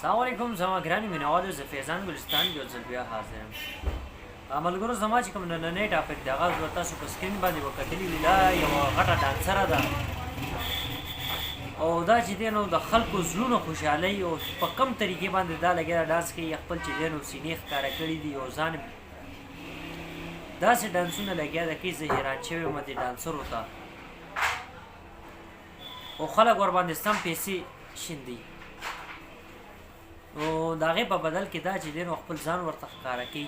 السلام علیکم زما ګرانې مینهوالو، زه فیضان ګلستان یو ځل بیا حاضر یم. ملګرو زما چې کوم نننی ټاپک دی هغه به تاسو په سکرین باندې وکتلي وي. دا یوه غټه ډانسره ده او دا چې دی نو د خلکو زړونو خوشحالۍ او په کم طریقې باندې دا لګیا ډانس کوي، خپل چې دی نو سینې ښکاره کړي دي او ځان داسې ډانسونه لګیا ده کې زه حیران شوی یم دې ډانسرو ته او خلک ورباندې سم پیسې شیندي. نو د هغې په بدل کې دا چې دی نو خپل ځان ورته ښکاره کوي،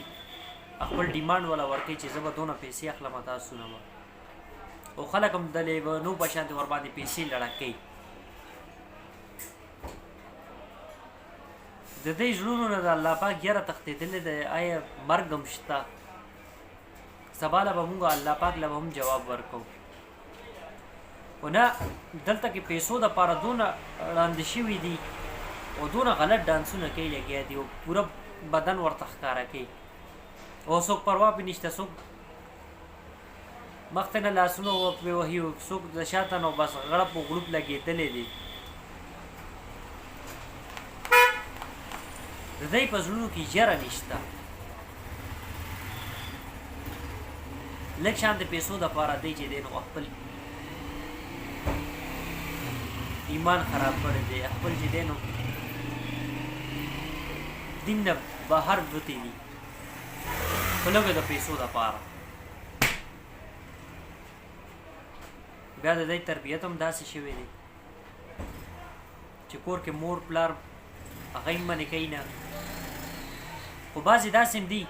خپل ډیمانډ والا ورکوي چې زه به دونه پیسې اخلم تاسو نه به، او خلک هم د لیونو په شانتې ورباندې پیسې لړک کوي. د دې زړونو نه د الله پاک یره تښتېدلې ده. آیا مرګ هم شته؟ سبا له به مونږ الله پاک له به هم جواب ورکوو. خو نه، دلته کې پیسو دپاره دونه ړانده شوي دي او دونه غلط ډانسونه کوي لګیا دي او پوره بدن ورته ښکاره کوي او څوک پروا پې نشته، څوک مخته نه لاسونه پرې وهي او څوک د شاته نه بس غړپ و غړوپ لګېدلی دی. د دوی په زړونو کې ژره نشته، لږ شان د پیسو دپاره دی چې دی نو خپل ایمان خراب کړی دی، خپل چې دی نو دین نه بهر وتی دي په لږو د پیسو دپاره. بیا د دوی تربیت هم داسې شوی دی چې کور کې مور پلار هغه یې منې کوي نه، خو بعضې داسې هم دي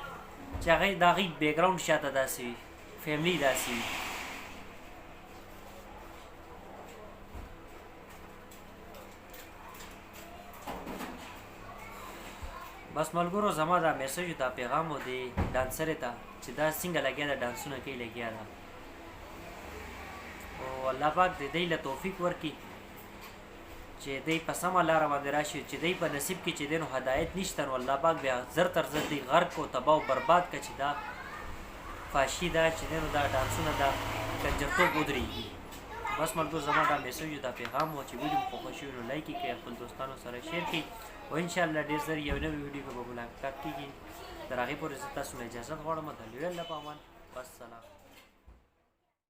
چې هغه د هغې بیکګراونډ شاته داسې وي، فیملي داسې وي. بس ملګرو زما دا میسج دا پیغام و دی ډانسرې ته چې دا څنګه لګیا ده ډانسونه کوي لګیا ده، او الله پاک د دوی له توفیق ورکړي چې دوی په سمه لاره باندې راشي، چې دوی په نصیب کې چې دی نو هدایت نشته نو الله پاک بیا زر تر زر دوی غرق او تباه او برباد کړه چې دا فاشي ده چې دی نو دا ډانسونه دا کنجرتوب ودرېږي. بس ملګرو زما دا میسج دا پیغام و چې ویډیو مو خوښه شوي نو لایک یې کړئ، خپل دوستانو سره شیر کړئ او انشاءالله ډېر زر یو نوې ویډیو به ملاقات کېږي. تر هغې پورې زه تاسو نه اجازت غواړم. د لوی الله په امان، والسلام.